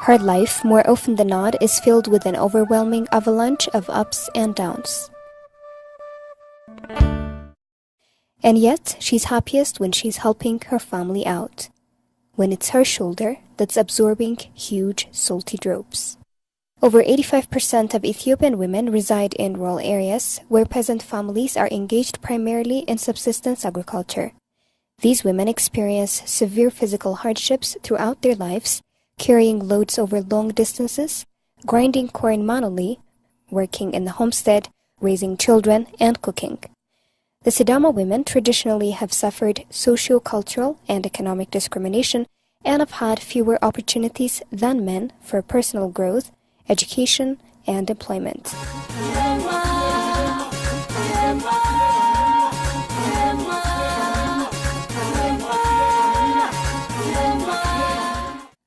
Her life, more often than not, is filled with an overwhelming avalanche of ups and downs. And yet, she's happiest when she's helping her family out. When it's her shoulder that's absorbing huge, salty drops. Over 85% of Ethiopian women reside in rural areas where peasant families are engaged primarily in subsistence agriculture. These women experience severe physical hardships throughout their lives, carrying loads over long distances, grinding corn manually, working in the homestead, raising children, and cooking. The Sidama women traditionally have suffered socio-cultural and economic discrimination and have had fewer opportunities than men for personal growth, education, and employment.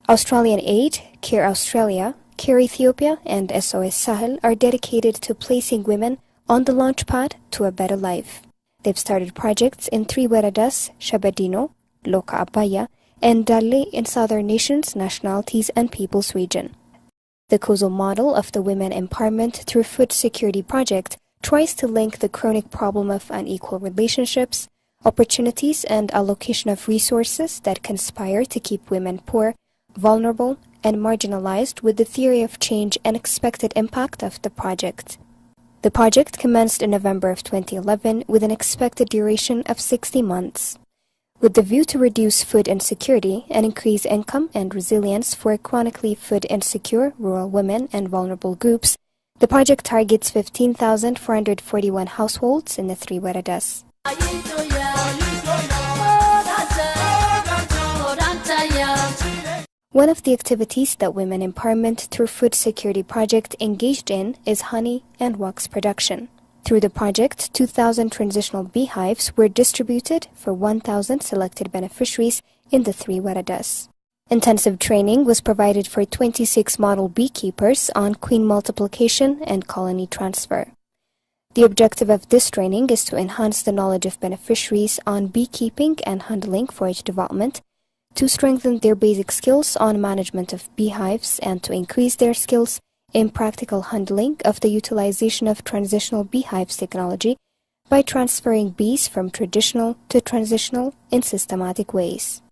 Australian Aid, Care Australia, Care Ethiopia, and SoS Sahel are dedicated to placing women on the launchpad to a better life. They've started projects in 3 waradas, Shabadino, Loka Abaya, and Dalle in southern nations, nationalities, and peoples region. The causal model of the Women Empowerment Through Food Security project tries to link the chronic problem of unequal relationships, opportunities, and allocation of resources that conspire to keep women poor, vulnerable, and marginalized with the theory of change and expected impact of the project. The project commenced in November of 2011 with an expected duration of 60 months. With the view to reduce food insecurity and increase income and resilience for chronically food insecure rural women and vulnerable groups, the project targets 15,441 households in the 3 waradas. One of the activities that Women Empowerment Through Food Security project engaged in is honey and wax production. Through the project, 2,000 transitional beehives were distributed for 1,000 selected beneficiaries in the 3 waradas. Intensive training was provided for 26 model beekeepers on queen multiplication and colony transfer. The objective of this training is to enhance the knowledge of beneficiaries on beekeeping and handling forage development, to strengthen their basic skills on management of beehives, and to increase their skills in practical handling of the utilization of transitional beehives technology by transferring bees from traditional to transitional in systematic ways.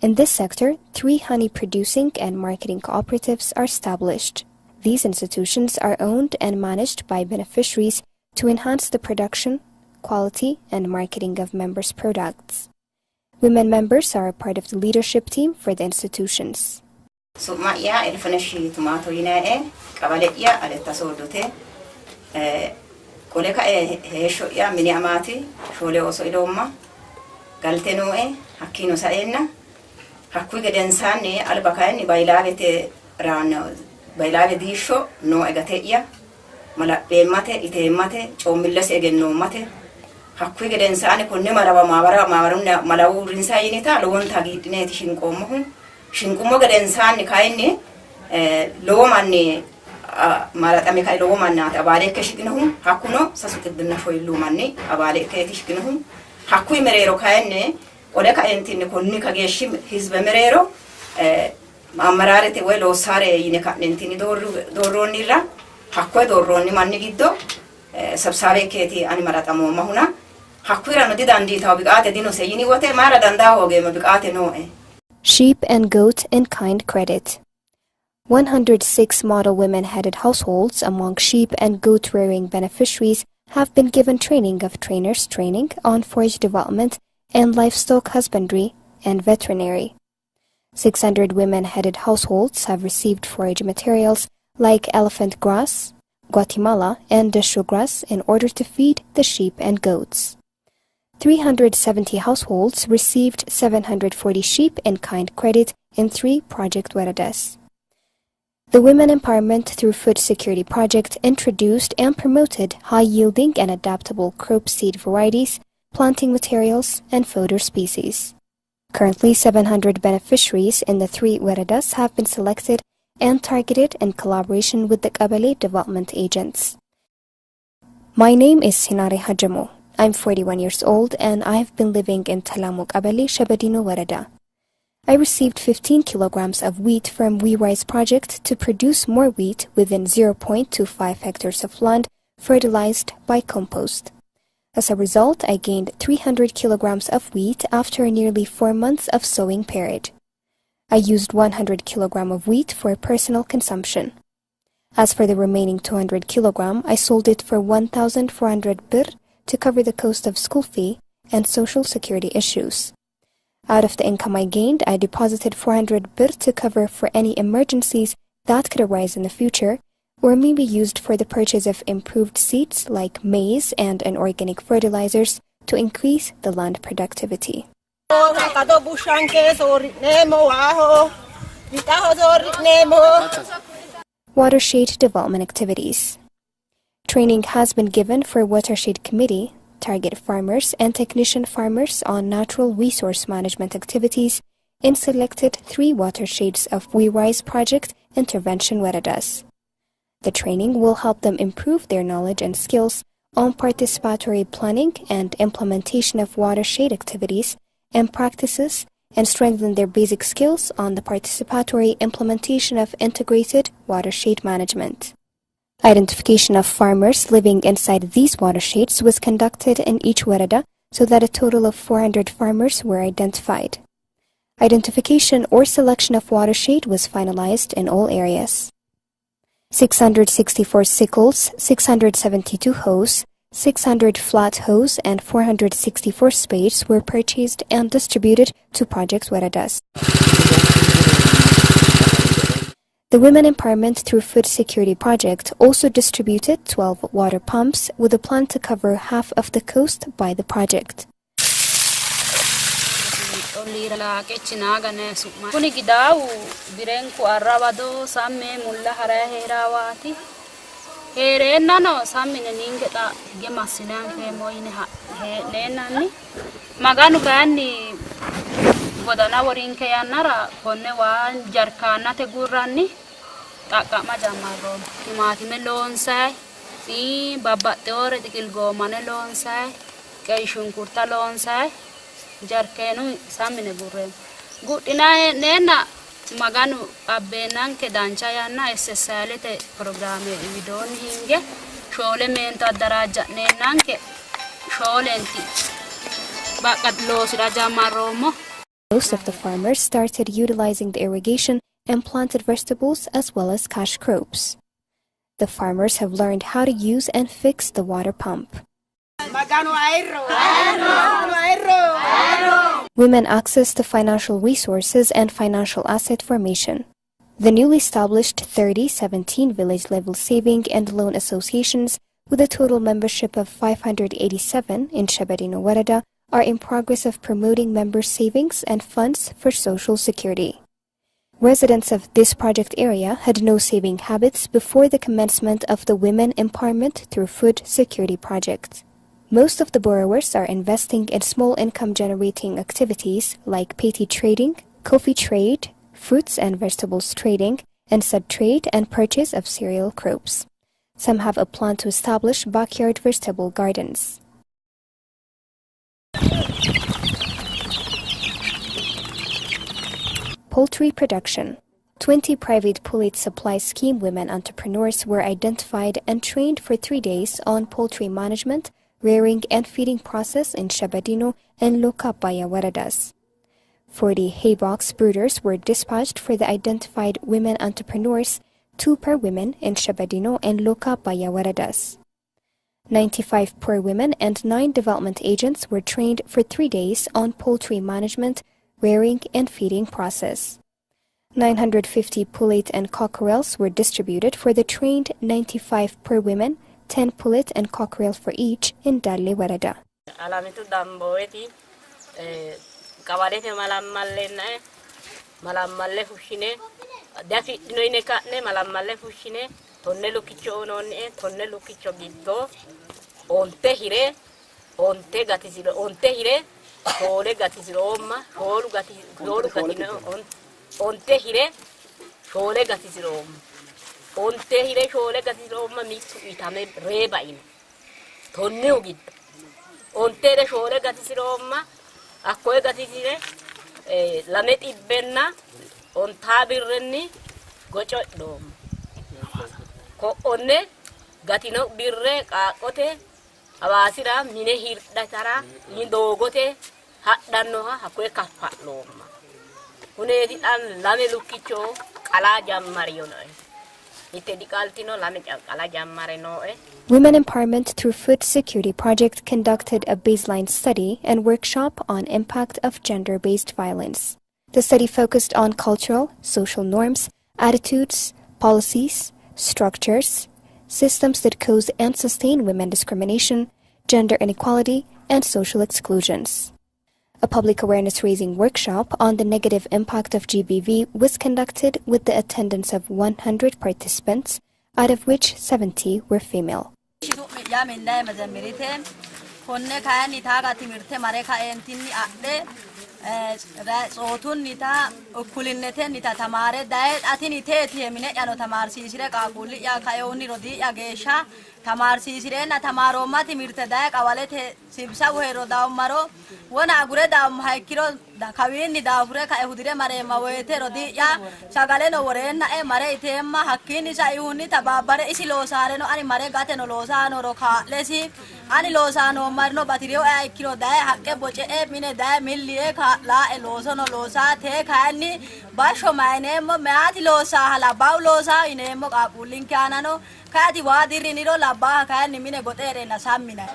In this sector, 3 honey-producing and marketing cooperatives are established. These institutions are owned and managed by beneficiaries to enhance the production, quality, and marketing of members' products. Women members are a part of the leadership team for the institutions. Sumaya elfanashi tomato yinae qabaleya aletta sodote koleka hesho ya mini amati shole oso iloma galtenoe hakkino saenna hakku gedensane albakaani bailagete rano bailage disho no egateya mala bemate itemate chomilles egenno mate hakku gedensane konne maraba mawarunna malawurin sayinita lowon tagidineti shinqomo shinqumo gadensan kaayni loomanni maratame kay loomanna abale keshignuhum hakuno sasukidna shoylumanni abale ketishignuhum hakku merero kaayni ode kaentin konni kageshi hizbe merero amararete welo sare yine kanentini dorronira hakku dorronni manni giddo sabsabe keti ani maratamo mahuna hakku irano didandi tawbiqate dino seyini wote mara danda hoge mabiqate noe. Sheep and goat in kind credit. 106 model women-headed households among sheep and goat-rearing beneficiaries have been given training of trainers training on forage development and livestock husbandry and veterinary. 600 women-headed households have received forage materials like elephant grass, Guatemala, and desho grass in order to feed the sheep and goats. 370 households received 740 sheep in kind credit in 3 project waradas. The Women Empowerment Through Food Security project introduced and promoted high-yielding and adaptable crop seed varieties, planting materials, and fodder species. Currently, 700 beneficiaries in the 3 waradas have been selected and targeted in collaboration with the Qabale development agents. My name is Sinare Hajamo. I'm 41 years old and I have been living in Talamu Qabale Shabadino Warada. I received 15 kilograms of wheat from We Rise project to produce more wheat within 0.25 hectares of land fertilized by compost. As a result, I gained 300 kilograms of wheat after nearly 4 months of sowing period. I used 100 kilogram of wheat for personal consumption. As for the remaining 200 kilogram, I sold it for 1,400 birr to cover the cost of school fee and social security issues. Out of the income I gained, I deposited 400 birr to cover for any emergencies that could arise in the future, or may be used for the purchase of improved seeds like maize and inorganic fertilizers to increase the land productivity. Watershed development activities. Training has been given for Watershed Committee, target farmers and technician farmers on natural resource management activities in selected 3 watersheds of We Rise project intervention waradas. The training will help them improve their knowledge and skills on participatory planning and implementation of watershed activities and practices and strengthen their basic skills on the participatory implementation of integrated watershed management. Identification of farmers living inside these watersheds was conducted in each warada so that a total of 400 farmers were identified. Identification or selection of watershed was finalized in all areas. 664 sickles, 672 hoes, 600 flat hoes and 464 spades were purchased and distributed to project waradas. The Women Empowerment through Food Security Project also distributed 12 water pumps with a plan to cover half of the coast by the project. Bodana warin ke yanara konne wan jarkana te gurranni takka majamaro timati melon sai si babbatte ore dikil go mane lon sai kay shunkurta lon sai jarkenu samine gurren gudina nena maganu abbenan ke dancha yanna SSLete programme vidon hinge shole menta daraja nenanke sholenti bakat lo sira jamaromo. Most of the farmers started utilizing the irrigation and planted vegetables as well as cash crops. The farmers have learned how to use and fix the water pump. Women access to financial resources and financial asset formation. The newly established 3017 village-level saving and loan associations with a total membership of 587 in Shebedino Warada are in progress of promoting member savings and funds for social security. Residents of this project area had no saving habits before the commencement of the Women Empowerment through Food Security Project. Most of the borrowers are investing in small income generating activities like petty trading, coffee trade, fruits and vegetables trading, and sub-trade and purchase of cereal crops. Some have a plan to establish backyard vegetable gardens. Poultry production. 20 private pullet supply scheme women entrepreneurs were identified and trained for 3 days on poultry management, rearing and feeding process in Shebedino and Lokapaya waradas. 40 hay box brooders were dispatched for the identified women entrepreneurs, 2 per women in Shebedino and Lokapaya waradas. 95 poor women and 9 development agents were trained for 3 days on poultry management, rearing and feeding process. 950 pullet and cockerels were distributed for the trained 95 per women, 10 pullet and cockerel for each in Dalle Warada. Alamitu damboeti kawarete malamalle fushine dafi noine katne malamalle fushine tonne lukicho nonne tonne lukicho giddo onte hire onte gatisiro onte hire Shole gatisiroma sholu gatino onte hire shole gatisiroma onte hire shole gatisiroma mitu itame reba in tonne ugid onte de shole gatisiroma akkoe gatisire lamet ibbenna on tabirrenni goco dom ko onne gatino birre qaqote awasira mine hirdatara ni dogote haddannoha hakwe kaffaloma huneti dan lame lukkicho ala jammariyono Women Empowerment Through Food Security Project conducted a baseline study and workshop on impact of gender-based violence. The study focused on cultural, social norms, attitudes, policies, structures, systems that cause and sustain women discrimination, gender inequality, and social exclusions. A public awareness-raising workshop on the negative impact of GBV was conducted with the attendance of 100 participants, out of which 70 were female. Sotun nita ukulinete nita tamare daet atini te mine yano tamar sisire kakuli ya kayoni rodi ya gesha tamar sisire na tamaro mati mirte daek awalete sibsa wero daum maro wona agure daum haikiro da kawini da fure ka ehudire mare mawete rodi ya sagale no worena e mare itemma hakkini sa ihuni tababare isi losare no ani mare gate no losano ro ka lesi ani losano marno batirio e kilo dae hakke boce e mine dae millie ka la e losono losa te kani basho maine mo meati losa hala baw losa inemo ka kulin kanano kati wadirini ro la ba kani mine gotere na sammina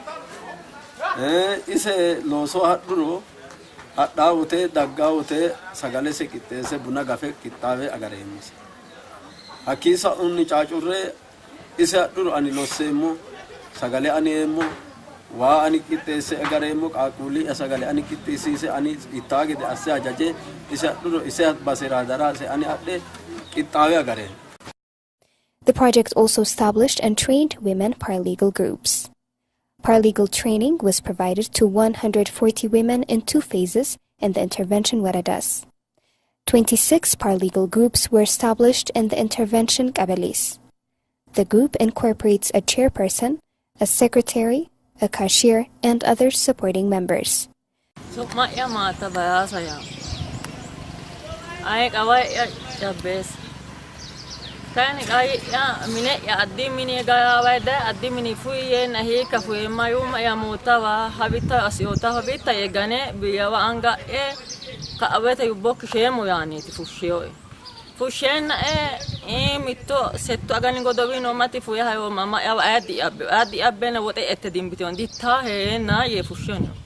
ise loso haduro adawute daggawute sagale se kittese buna gafe kittawe agaremis akisa unni chaacurre ise haduro ani losemo sagale anemo wa ani kittese agaremo qaquli sagale ani kittisi ani itage de ase ajaje ise haduro ise basira dara se ani adde kittawe agare. The project also established and trained women paralegal groups. Paralegal training was provided to 140 women in 2 phases in the intervention waradas. 26 paralegal groups were established in the intervention kabalis. The group incorporates a chairperson, a secretary, a cashier, and other supporting members. Kani ya mine ya addi mine ga wada addi mine fuye na he ka fuye mayuma ya mutawa habita asiota habita ye gane biya wa anga e ka aweta yubok shemo yani tifushiyo fushen e mitto setto agani godovino mati fuye hayo mama ya adi abbe na wote etedim biton ditta he na ye fusheno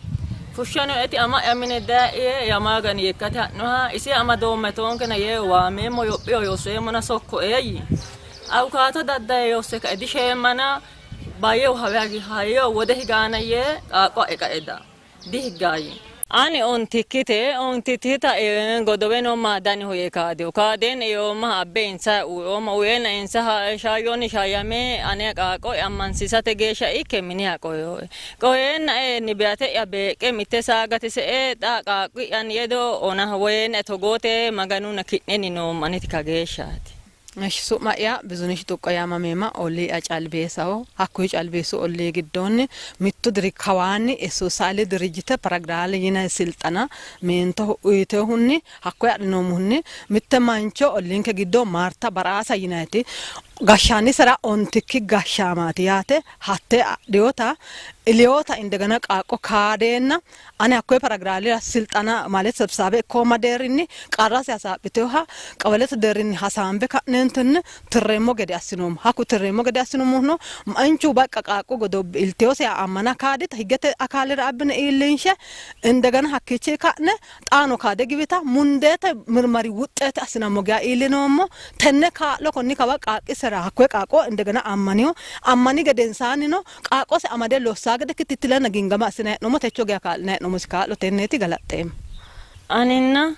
fusheno eti ama ya mine da e ya magani ye kata no ha isi ama do meton kana ye wa memo yo yo semo na sokko e au kata dadda yo se ka edi shemana bayo hawagi hayo wode higana ye ko eka eda dihigayi ani on titita e godoveno ma dani hoye ka den yo ma bensa o ma wena ensa shayoni shayame ane ko amman sisate gesha ikemini ko en e nibiate ya be ke mitesa gati se e da ka an yedo ona wena togote maganu na kitneni no manetika gesha እሺ ሱማያ ብዙንሽ ተቆያማ መማ ኦሌ አጫልቤሳው አኩይ ጫልቤሱ ኦሌ ግዶን ሚቱ ድሪካዋኒ ኤሶሳሊ ድርጅተ ፕሮግራም ይና ስልጣና ሜንቶ ኡይተሁኒ አኩይ አድኖሙኒ ሚተማንቾ ኦሊንከ ግዶ ማርታ በራሳ ይናቲ ጋሻኒ ስራ ኦንቲክ ጋሻማት ያተ ሀተ ዲዮታ ኢሊዮታ እንደገና ቃቆ ካዴና አኔ አኩይ ፕሮግራም ስልጣና ማለት ሰብሳቤ ኮማደርኒ ቃራስ ያሳብተውሃ ቀበለት ደርኒ ሐሳንበ ካነንተን ትሬሞ ገዲ አስኖም ሀኩ ትሬሞ ገዲ አስኖም ሆኖ አንቹ በቃ ቃቆ ጎዶ ኢልቴዎስ ያ አማና ካዴት ህገተ አካል ራብነ ኢልንሸ እንደገና ሀከቼ ካነ ጣኖ ካደ ግቢታ ሙንደተ ምርመሪ ውጤት አስናሞ ጋ ኢልኖሞ ተነካ ለኮኒ ካባቃ ስራ አኩይ ቃቆ እንደገና አማኒ ገደንሳኒ ነው ቃቆስ አማደ ሎሳገደ ክትትለና ግንገማ ስነ ነው ሞተቾ ጋ ካልነ ነው ሙስካሎ ተነቲ ገላጤም anina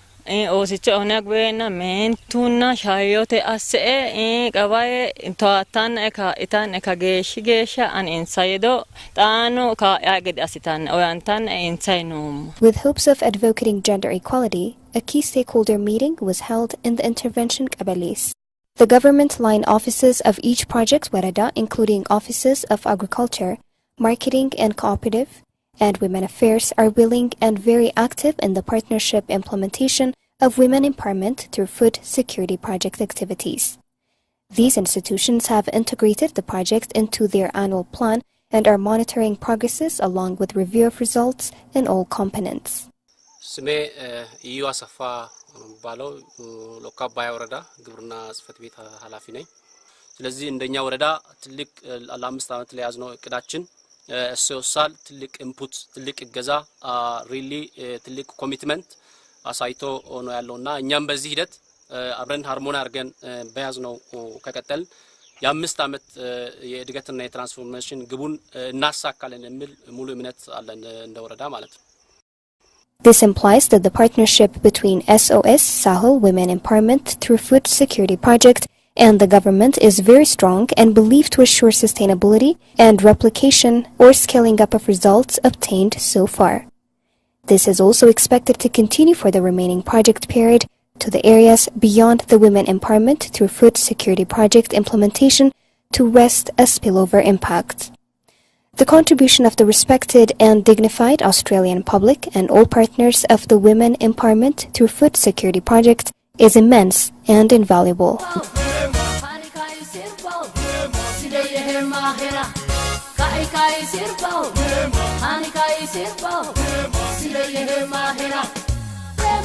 osicho onagwena mentuna shayote ase qabaye toatan eka itan eka gesha an insaido tano ka aged asitan oyantan insainum. With hopes of advocating gender equality, a key stakeholder meeting was held in the intervention kabalis. The government line offices of each project warada, including offices of agriculture, marketing and cooperative, and Women Affairs are willing and very active in the partnership implementation of women empowerment through food security project activities. These institutions have integrated the project into their annual plan and are monitoring progresses along with review of results in all components. ስሜ እዩ አሰፋ ባለው ሎካባያ ወረዳ ግብርና ጽፈት ቤት ኃላፊ ነኝ። ስለዚህ እንደኛ ወረዳ ትልቅ ለ5 አመት ላይ ያዝነው እቅዳችን SoSal ትልቅ ኢንፑት ትልቅ እገዛ ሪሊ ትልቅ ኮሚትመንት አሳይቶ ነው ያለውና እኛም በዚህ ሂደት አብረን ሃርሞኒ አርገን በያዝነው ከቀጠል የ5 አመት የእድገትና የትራንስፎርሜሽን ግቡን እናሳካለን የሚል ሙሉ እምነት አለን እንደ ወረዳ ማለት ነው። This implies that the partnership between SoS Sahel Women Empowerment through Food Security Project and the government is very strong and believed to assure sustainability and replication or scaling up of results obtained so far. This is also expected to continue for the remaining project period to the areas beyond the women empowerment through food security project implementation to wrest a spillover impact. The contribution of the respected and dignified Australian public and all partners of the women empowerment through food security project is immense and invaluable.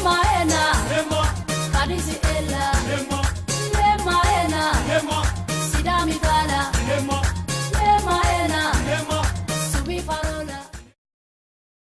Maena, Kadisi Ella, Maena,